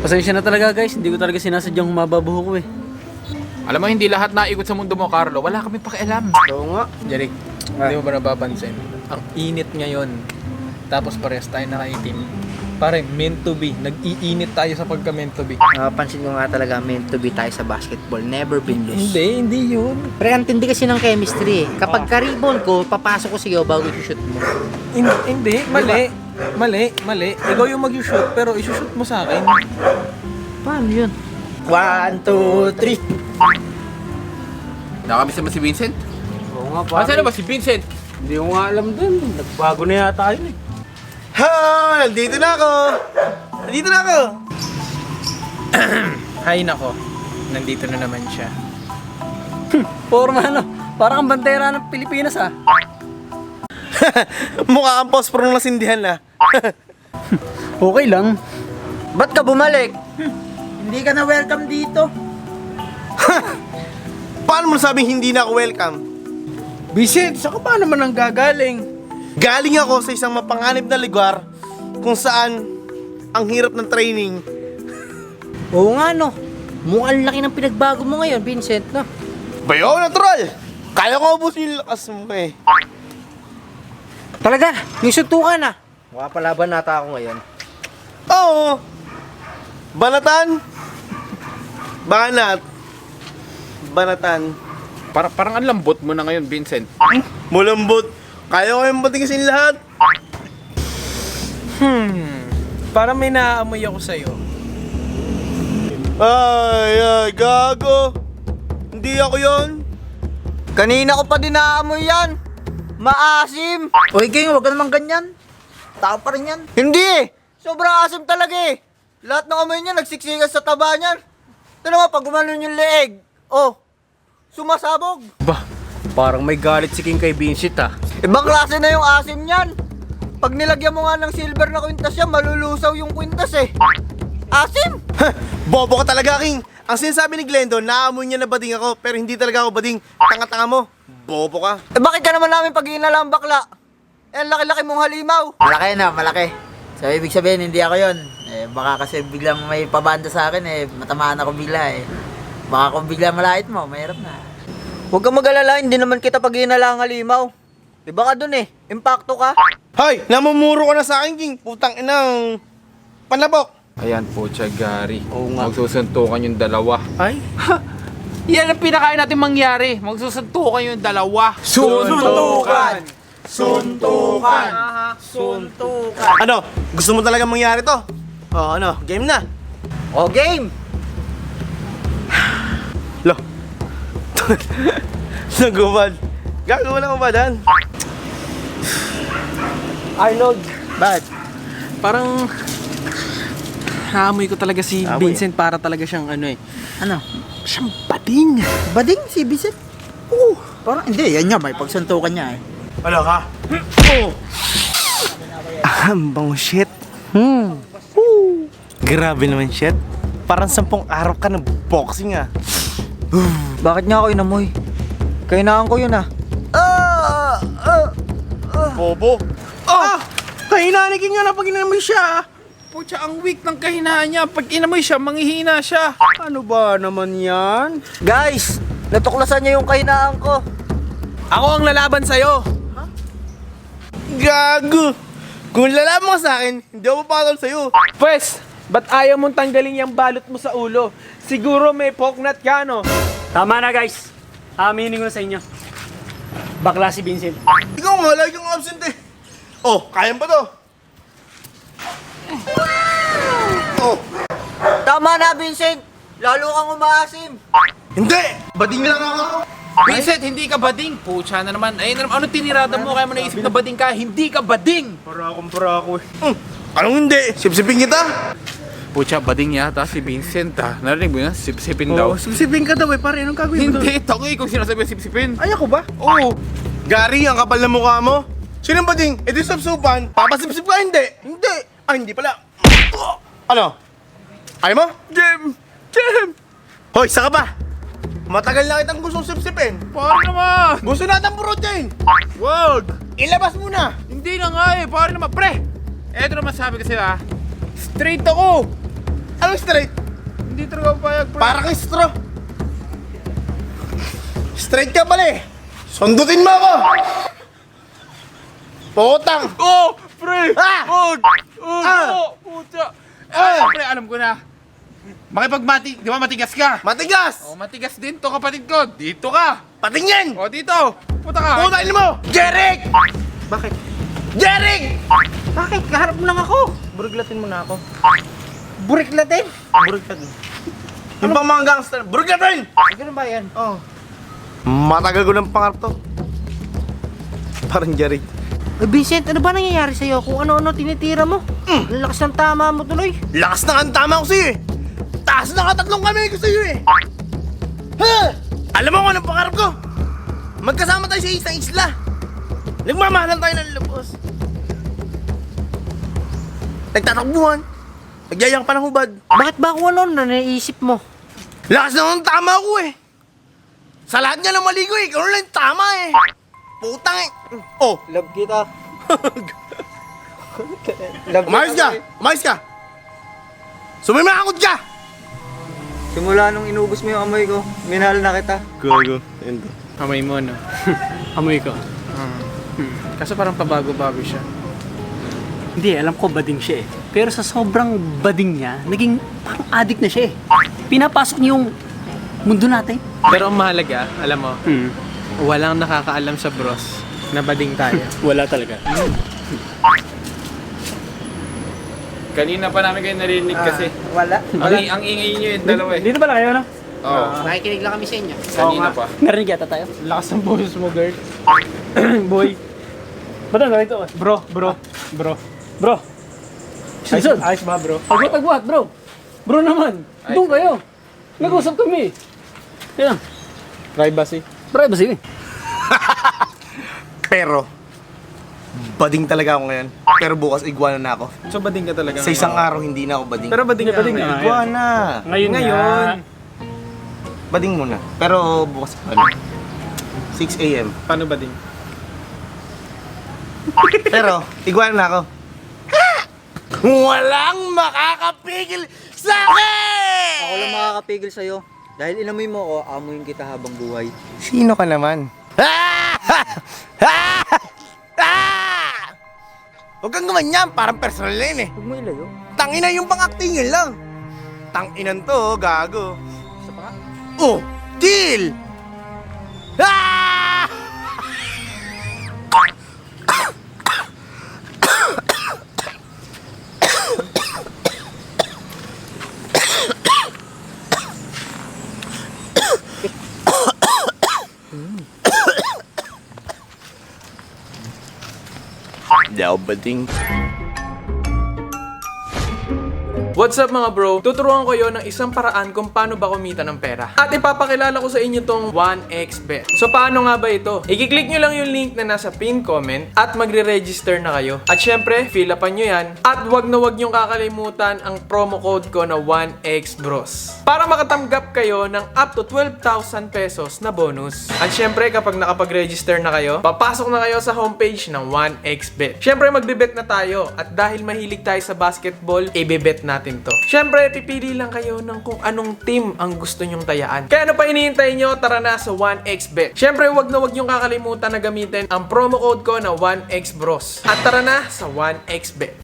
Pasensya na talaga guys, hindi ko talaga sinasadyang humaba buhok ko eh. Alam mo, hindi lahat naikot sa mundo mo, Carlo. Wala kami pakialam. Oo nga. Jeric, hindi mo ba napapansin? Ang init ngayon. Tapos parehas tayo nakaitim. Pare, meant to be. Nag-iinit tayo sa pagka-meant to be. Napapansin ko nga talaga meant to be tayo sa basketball. Never been loose. Hindi yun. Pre, ang tindi kasi ng chemistry eh. Kapag ka-rebound ko, papasok ko sa'yo bago i-shoot mo. Hindi, mali. Ikaw yung mag-shoot, pero i-shoot mo sa akin. Paano yun? 1, 2, 3. Nakamiss naman si Vincent. Oo nga Saan na ba si Vincent? Hindi ko nga alam dun. Nagbago na yata yun eh. Ha! Nandito na ako! Hay nako, nandito na naman siya. Forma ano, parang ang bandera ng Pilipinas ah. Mukha kang posporo ng nasindihan na. Okay lang. Ba't ka bumalik? Hindi ka na welcome dito. Paano mo nasabing hindi na ako welcome? Vincent, saan ka ba naman ang gagaling? Galing ako sa isang mapanganib na lugar kung saan ang hirap ng training. Oo nga no. Mukhang laki ng pinagbago mo ngayon, Vincent, no? Bayo, natural! Kaya ko ubusin yung lakas mo eh. Talaga, yung suntukan ah. Mukha palaban nata ako ngayon. Oo! Banatan! Banatan. Parang ang lambot mo na ngayon, Vincent. Mulambot. Kaya ko yung patigisin lahat. Parang may naaamoy ako sa'yo. Ay, gago. Hindi ako yon. Kanina ko pa din naamoy yan. Maasim. Uy, King, huwag ka naman ganyan. Tao pa rin yan. Hindi eh. Sobrang asim talaga eh. Lahat ng amoy niya nagsiksikan sa taba niyan. Ito naman, pag gumanon yung leeg. Oh, sumasabog. Bah, parang may galit si King kay Vincent ah. Ibang klase na yung asim niyan. Pag nilagyan mo nga ng silver na kwintas yan, malulusaw yung kwintas eh. Asim! Bobo ka talaga, King. Ang sinasabi ni Glendon, naamoy niya na bading ako, pero hindi talaga ako bading. Tanga-tanga mo. Bobo ka. Eh bakit ka naman namin pag-iinalang bakla? Eh, laki-laki mong halimaw. Malaki na, malaki. So, ibig sabihin, hindi ako yon. Eh, baka kasi biglang may pabanda sa akin, eh, matamaan ako bigla, eh. Baka kung bigla malait mo, mahirap na. Huwag kang mag-alala, hindi naman kita pag-iinalang halimaw. Di ba ka dun eh, impacto ka. Hoy, namumuro ka na sa akin, King. Putang inang panlabok. Ayan po, Gary. Oo nga. Magsusuntukan yung dalawa. Ay? Yan ang pinakain natin mangyari. Magsusuntukan yung dalawa. Suntukan! Ano? Gusto mo talaga mangyari to? Oh, ano? Game na. O, game! Lo. Nagubad. Gagawa na ubadan. Arnold. Bad. Parang naamoy ko talaga si Vincent para talaga siyang ano eh. Ano? Siyang bading. Bading si Vincent? Oo. Parang hindi, yan niya, may pagsuntukan niya eh. Ano ka? Oh. Bango shit. Grabe naman shit. Parang 10 araw ka ng boxing ah. Bakit niya ako inamoy? Kainaan ko yun ah. Bobo. Kahinanikin nga na pag inamoy siya. Pucha, ang weak ng kahinaan niya. Pag inamoy siya, manghihina siya. Ano ba naman yan? Guys, natuklasan niya yung kahinaan ko. Ako ang lalaban sa'yo. Gago. Kung lalaman mo sa akin, hindi ako papatol sa'yo. Pwes, ba't ayaw mong tanggalin yung balot mo sa ulo? Siguro may poknat ka, no? Tama na guys. Aminin ko na sa inyo. Bakla si Vincent. Ikaw nga, lagi kang absent eh. Oh, kaya pa to. Oh, Tama na, Vincent. Lalo kang umaasim. hindi. Bading lang ako. Vincent, hindi ka bading. Pucha na naman. Ayun na naman. Ano tinirada mo? Kaya mo naisip na bading ka? Hindi ka bading. Para ako eh. Anong hindi? Sipsipin kita. Pucha, bading yata si Vincent ah. Narinig mo yan? Sip-sipin daw. Sipsipin ka daw eh, pare. Anong gagawin mo doon? Hindi, tangoy kung sinasabi sip-sipin. Ay, ako ba? Oo. Gary, ang kapal na mukha mo. Sinong bading? E di sapsupan. Papasipsip ka, hindi. Hindi. Ah, hindi pala. Ano? Ayaw mo? Jem! Hoy, saka ba? Matagal na kitang gustong sipsipin. Pare naman! Gusto natin protein. Wag! Ilabas mo na. Hindi na nga eh. Pare naman. Pre! Eto naman sabi ko sa'yo ah. Straight ako! Anong straight? Hindi talaga payag, pre. Para kang straw. Straight ka pala eh. Sundutin mo ako. Putang. Oh, pre! Ah! Ah! Puta! Pre, alam ko na. Di ba matigas ka? Matigas. Oh, matigas din to, kapatid ko. Dito ka. Patingin. O, dito. Puta ka. Putahin mo. Jeric. Bakit? Jeric. Bakit? Kaharap mo lang ako. Buruglatin mo na ako. Buriklatin? Buruglatin. Yung pang mga gangster. Burog ka rin. Ganun ba yan? Oo. Matagal ko ng pangarap to. Parang Jeric. Vincent, ano ba nangyayari sa'yo? Kung ano-ano tinitira mo? Ang lakas ng tama mo tuloy. Lakas na ang tama ko sa'yo eh. Taas na ka 3 kami ko sa'yo eh. Ha? Alam mo kung anong pangarap ko? Magkasama tayo sa isang isla. Nagmamahalan tayo ng lubos. Nagtatakbuhan. Nagyayang pa ng hubad. Bakit ba kung ano na naiisip mo? Lakas na ang tama ko eh. Sa lahat nga ng maligo eh. Ikaw lang yung tama eh. Putang eh. Oh, Love kita. umayos ka. Umayos ka. Sumimakot ka. Simula nung inubos mo yung amoy ko, minahal na kita. Gago. Kamay mo, no? Amoy ko. Kaso parang pabago-bago siya. Hindi, alam ko bading siya eh. Pero sa sobrang bading niya, naging parang addict na siya eh. Pinapasok niya yung mundo natin. Pero ang mahalaga, alam mo, walang nakakaalam sa bros na bading tayo. Wala talaga. Kanina pa namin kayo narinig kasi. Wala. Ang ingay nyo yung dalawa eh. Dito pala kayo, no? Oo. Nakikinig lang kami sa inyo. Kanina pa. Narinig yata tayo. Lakas ng boses mo, girl. Boy. Ba't ang ganito? Bro. Bro. Sunod. Ayos ba, bro? Agwat, bro. Bro naman. Ay, Doon kayo. Nag-usap kami. Kaya, Privacy. privacy. Pero, bading talaga ako ngayon. Pero bukas iguana na ako. So, bading ka talaga. Sa isang araw hindi na ako bading. Pero bading ka. Bading ngayon. nga. iguana. Ngayon. Bading muna. Pero bukas ano? 6 a.m. Paano bading? Pero, iguana na ako. Walang makakapigil sa akin! Ako lang makakapigil sa'yo. Dahil inamoy mo ako, amoyin kita habang buhay. Sino ka naman? Huwag kang gumanyan, parang personal na yun eh. Huwag mo ilayo. Tangina yung pang-actingin lang. Tanginan to, gago. Isa pa nga. Oh, deal! Ah! Hindi ako bading. What's up mga bro? Tuturuan ko yon ng isang paraan kung paano ba kumita ng pera. At ipapakilala ko sa inyo tong 1xBet. So paano nga ba ito? I-click nyo lang yung link na nasa pin comment at magre-register na kayo. At syempre, fill upan nyo yan. At wag na wag nyong kakalimutan ang promo code ko na 1xBros. Para makatanggap kayo ng up to 12,000 pesos na bonus. At syempre, kapag nakapag-register na kayo, papasok na kayo sa homepage ng 1xBet. Syempre, magbe-bet na tayo. At dahil mahilig tayo sa basketball, i-bet natin to. Syempre, pipili lang kayo ng kung anong team ang gusto nyong tayaan. Kaya ano pa hinihintay nyo? Tara na sa 1xBet. Syempre, wag na wag nyong kakalimutan na gamitin ang promo code ko na 1xBros. At tara na sa 1xBet.